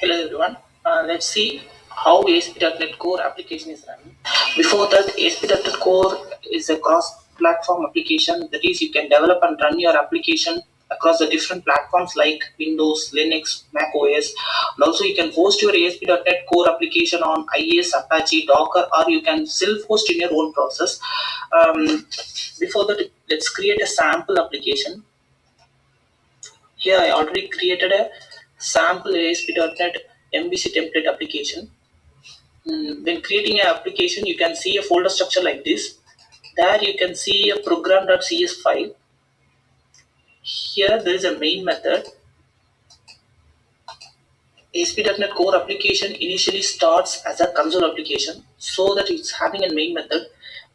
Hello everyone. Let's see how ASP.NET Core application is running. Before that, ASP.NET Core is a cross-platform application. That is, you can develop and run your application across the different platforms like Windows, Linux, Mac OS. And also, you can host your ASP.NET Core application on IIS, Apache, Docker, or you can self-host in your own process. Before that, let's create a sample application. Here I already created a sample ASP.NET MVC template application. When creating an application, you can see a folder structure like this. There you can see a program.cs file. Here there is a main method. ASP.NET Core application initially starts as a console application, so that it's having a main method.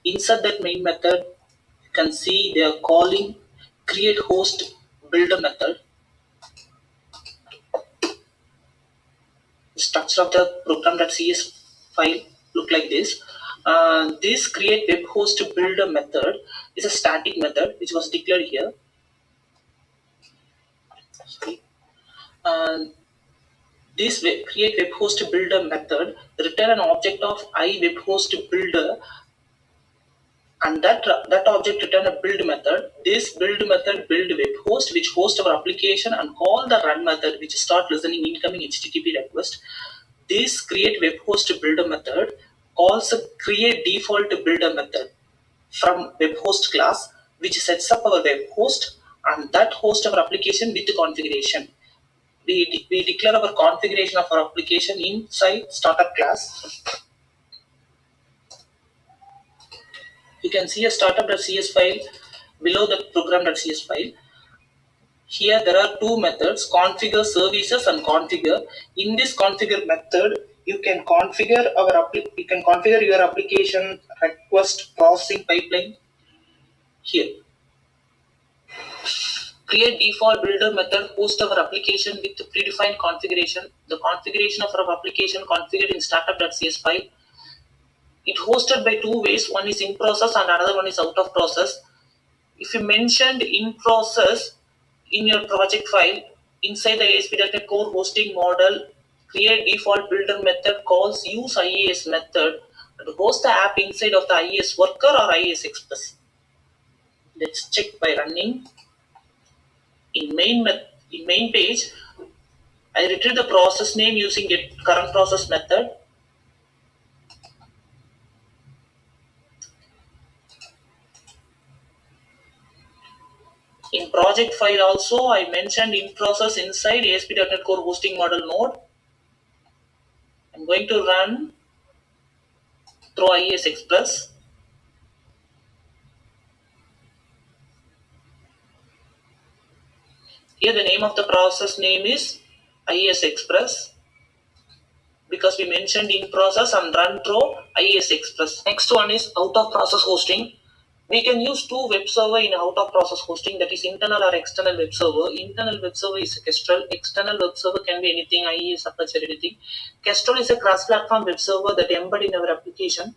Inside that main method, you can see they are calling create host builder method. The structure of the program.cs file look like this. This create web host builder method is a static method which was declared here. And this create web host builder method return an object of I web host builder, and that object return a build method. This build method build web host which host our application, and call the run method which start listening incoming HTTP request. This create web host builder method calls a create default builder method from web host class which sets up our web host and that host our application with configuration. We declare our configuration of our application inside startup class. You can see a startup.cs file below the program.cs file. Here there are two methods, configure services and configure. In this configure method, you can configure your application request processing pipeline here. Create default builder method host our application with predefined configuration. The configuration of our application configured in startup.cs file. It hosted by two ways. One is in process and another one is out of process. If you mentioned in process in your project file, inside the ASP.NET Core hosting model, create default builder method calls use IIS method to host the app inside of the IIS worker or IIS Express. Let's check by running. In main page, I retrieve the process name using get current process method. In project file also, I mentioned in process inside ASP.NET Core hosting model node. I'm going to run through IIS Express. Here the name of the process name is IIS Express because we mentioned in process and run through IIS Express. Next one is out of process hosting. We can use two web server in out of process hosting, that is internal or external web server. Internal web server is Kestrel. External web server can be anything, IIS, Apache, anything. Kestrel is a cross-platform web server that embed in our application.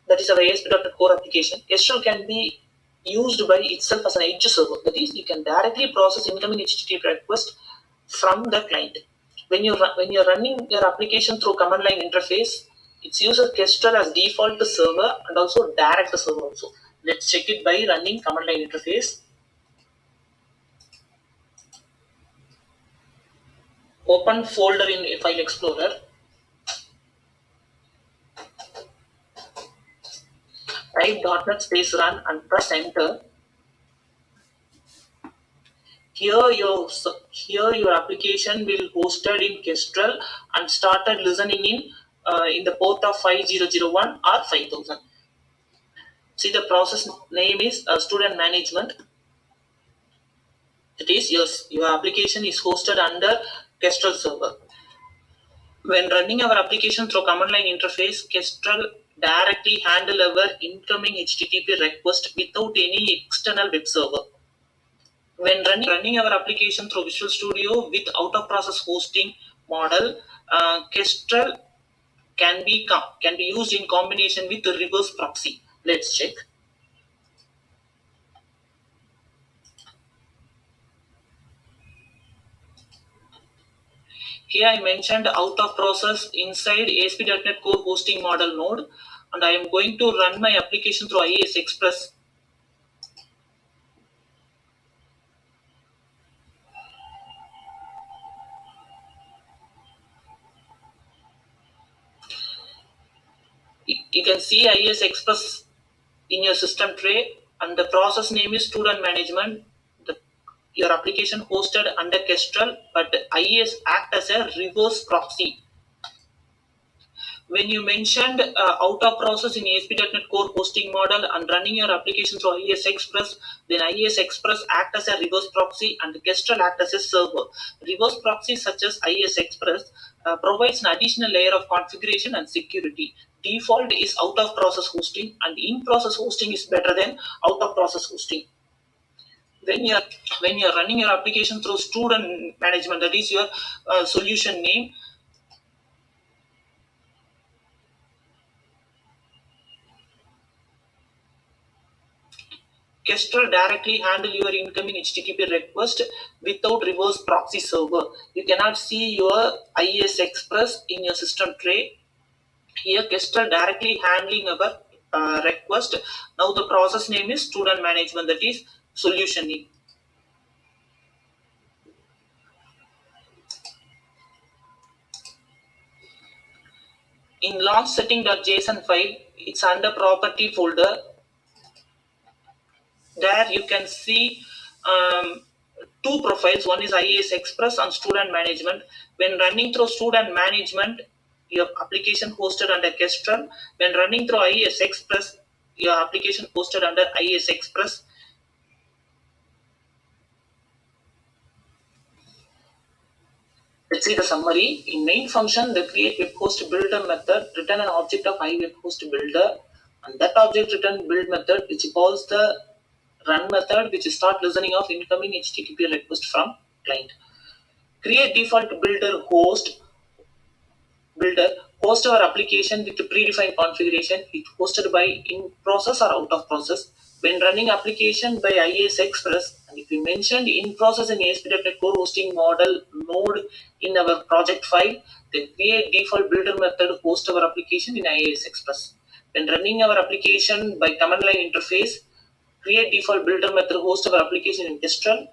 That is our ASP.NET Core application. Kestrel can be used by itself as an edge server. That is, you can directly process incoming HTTP request from the client. When you're running your application through command line interface, it uses Kestrel as default server and also direct server also. Let's check it by running command line interface. Open folder in File Explorer. Type .NET space run and press enter. Here your application will hosted in Kestrel and started listening in the port of 5001 or 5000. See, the process name is student management. That is, your application is hosted under Kestrel server. When running our application through command line interface, Kestrel directly handle our incoming HTTP request without any external web server. When running our application through Visual Studio with out of process hosting model, Kestrel can be used in combination with the reverse proxy. Let's check. Here I mentioned out of process inside ASP.NET Core hosting model node, and I am going to run my application through IIS Express. You can see IIS Express in your system tray, and the process name is student management. Your application hosted under Kestrel, but IIS act as a reverse proxy. When you mentioned out of process in ASP.NET Core hosting model and running your application through IIS Express, then IIS Express act as a reverse proxy and Kestrel act as a server. Reverse proxy such as IIS Express provides an additional layer of configuration and security. Default is out of process hosting, and in process hosting is better than out of process hosting. When you're running your application through student management, that is your solution name. Kestrel directly handle your incoming HTTP request without reverse proxy server. You cannot see your IIS Express in your system tray. Here, Kestrel directly handling our request. Now the process name is student management, that is solution name. In launch setting.json file, it's under property folder. There you can see two profiles. One is IAS Express and student management. When running through student management, your application hosted under Kestrel. When running through IAS Express, your application hosted under IAS Express. Let's see the summary. In main function, the create web host builder method return an object of iWebHostBuilder, and that object return build method which calls the run method which start listening of incoming HTTP request from client. Create default builder host our application with the predefined configuration if hosted by in process or out of process. When running application by IAS Express, and if we mentioned in process in ASP.NET Core hosting model node in our project file, then create default builder method host our application in IAS Express. When running our application by command line interface, create default builder method host our application in Kestrel.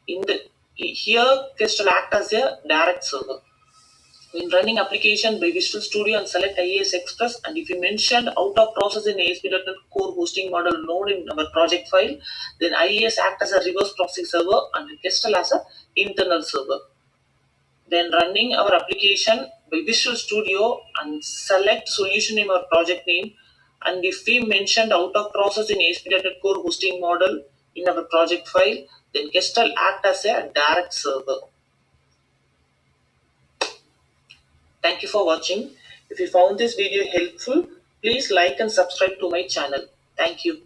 In the here, Kestrel act as a direct server. When running application by Visual Studio and select IAS Express, and if you mentioned out of process in ASP.NET Core hosting model node in our project file, then IAS act as a reverse proxy server and Kestrel as a internal server. Then running our application by Visual Studio and select solution name or project name, and if we mentioned out of process in ASP.NET Core hosting model in our project file, then Kestrel act as a direct server. Thank you for watching. If you found this video helpful, please like and subscribe to my channel. Thank you.